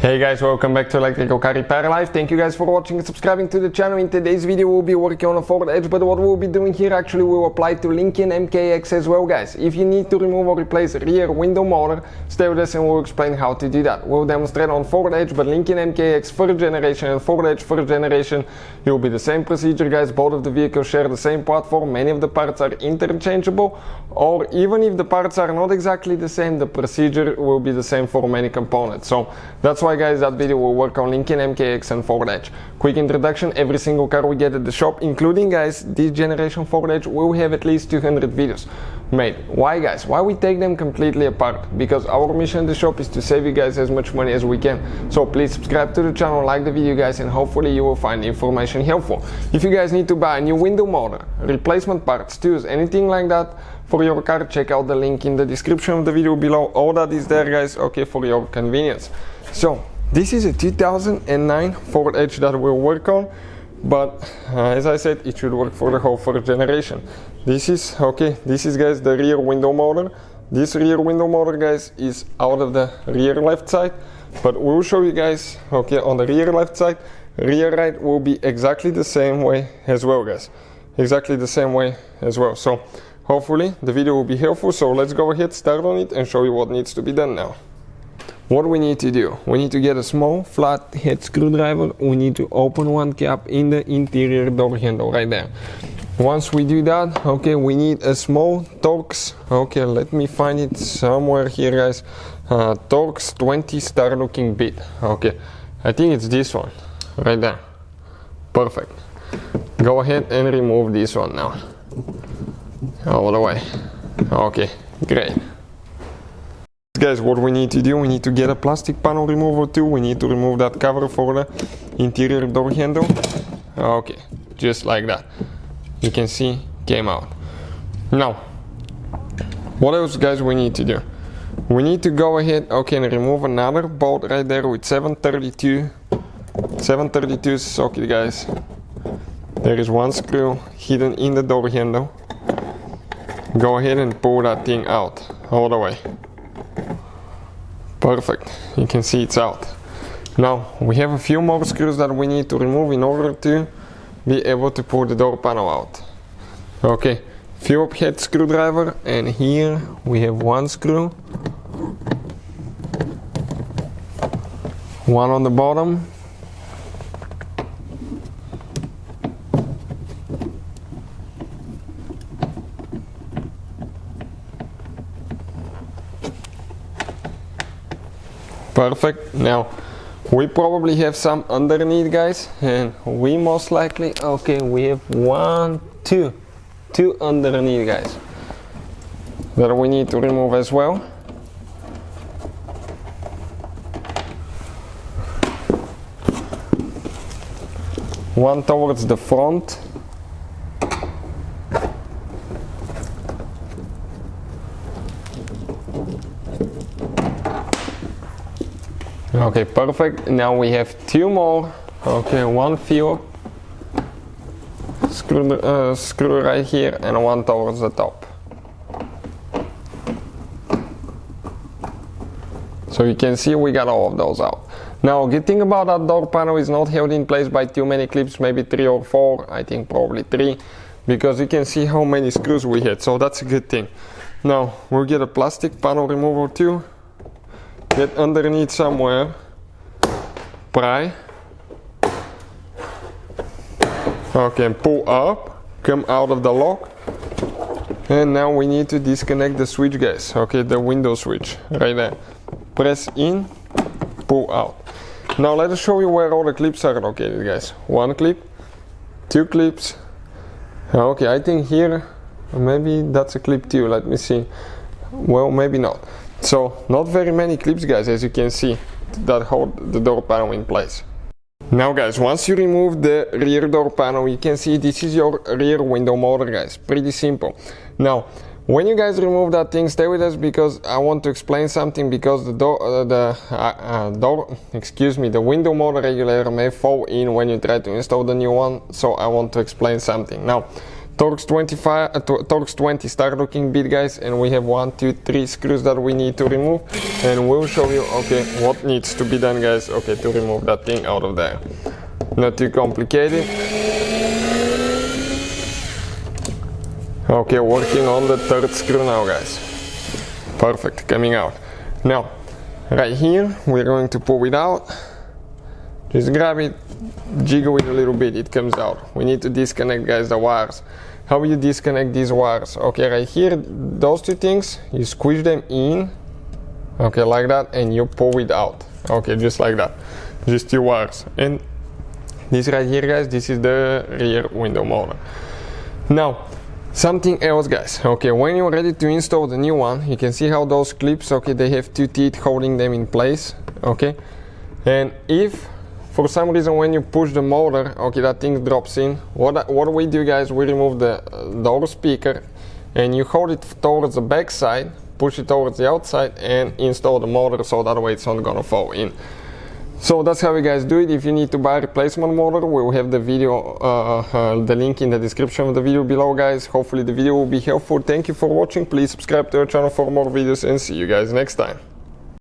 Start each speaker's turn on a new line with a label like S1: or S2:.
S1: Hey guys, welcome back to Electrical Car Repair Live. Thank you guys for watching and subscribing to the channel. In today's video we'll be working on a forward edge, but what we'll be doing here actually will apply to Lincoln MKX as well, guys. If you need to remove or replace rear window motor, stay with us and we'll explain how to do that. We'll demonstrate on forward edge, but Lincoln MKX first generation and forward edge first generation, it will be the same procedure, guys. Both of the vehicles share the same platform. Many of the parts are interchangeable, or even if the parts are not exactly the same, the procedure will be the same for many components. So that's why, guys, that video will work on Lincoln MKX and forward edge. Quick introduction: every single car we get at the shop, including, guys, this generation forward edge, will have at least 200 videos made. Why, guys? Why we take them completely apart? Because our mission at the shop is to save you guys as much money as we can. So please subscribe to the channel, like the video, guys, and hopefully you will find the information helpful. If you guys need to buy a new window motor, replacement parts, tools, anything like that for your car, check out the link in the description of the video below. All that is there, guys, okay, for your convenience. So this is a 2009 forward edge that we'll work on, but as I said, it should work for the whole first generation. This is, okay, this is, guys, the rear window motor. This rear window motor, guys, is out of the rear left side, but we'll show you guys, okay, on the rear left side. Rear right will be exactly the same way as well, guys, exactly the same way as well. So hopefully the video will be helpful. So let's go ahead, start on it, and show you what needs to be done now. What we need to do, we need to get a small flat head screwdriver. We need to open one cap in the interior door handle right there. Once we do that, okay, we need a small Torx. Okay, let me find it somewhere here, guys. Torx 20 star looking bit. Okay, I think it's this one right there. Perfect. Go ahead and remove this one now, all the way. Okay, great. Guys, what we need to do, we need to get a plastic panel remover tool. We need to remove that cover for the interior door handle. Okay, just like that. You can see, came out. Now, what else, guys, we need to do? We need to go ahead, okay, and remove another bolt right there with 732 socket, guys. There is one screw hidden in the door handle. Go ahead and pull that thing out all the way. Perfect, you can see it's out. Now we have a few more screws that we need to remove in order to be able to pull the door panel out. Okay, Phillips head screwdriver, and here we have one screw, one on the bottom, perfect. Now we probably have some underneath, guys, and we most likely, okay, we have two underneath, guys, that we need to remove as well. One towards the front, okay, perfect. Now we have two more. Okay, one Phillips screw right here and one towards the top. So you can see we got all of those out. Now, good thing about that door panel is not held in place by too many clips, maybe 3 or 4, I think probably 3, because you can see how many screws we had, so that's a good thing. Now we'll get a plastic panel remover too. Get underneath somewhere, pry, okay, and pull up, come out of the lock, and now we need to disconnect the switch, guys, okay, the window switch, right there. Press in, pull out. Now let us show you where all the clips are located, guys. One clip, two clips, okay, I think here, maybe that's a clip too, let me see, well, maybe not. So not very many clips, guys, as you can see, that hold the door panel in place. Now, guys, once you remove the rear door panel, you can see this is your rear window motor, guys. Pretty simple. Now when you guys remove that thing, stay with us because I want to explain something, because the window motor regulator may fall in when you try to install the new one, so I want to explain something. Now Torx 20 start looking bit, guys, and we have 1, 2, 3 screws that we need to remove, and we'll show you what needs to be done, guys, to remove that thing out of there. Not too complicated. Working on the third screw now, guys. Perfect, coming out. Now right here we're going to pull it out. Just grab it, jiggle it a little bit, it comes out. We need to disconnect, guys, the wires. How you disconnect these wires? Right here, those two things, you squish them in, like that, and you pull it out. Just like that, just two wires. And this right here, guys, this is the rear window motor. Now something else, guys. When you're ready to install the new one, you can see how those clips, they have two teeth holding them in place. And if for some reason when you push the motor, that thing drops in, what we do, guys, we remove the door speaker and you hold it towards the back side, push it towards the outside, and install the motor, so that way it's not gonna fall in. So that's how you guys do it. If you need to buy a replacement motor, we'll have the video, the link in the description of the video below, guys. Hopefully the video will be helpful. Thank you for watching. Please subscribe to our channel for more videos, and see you guys next time.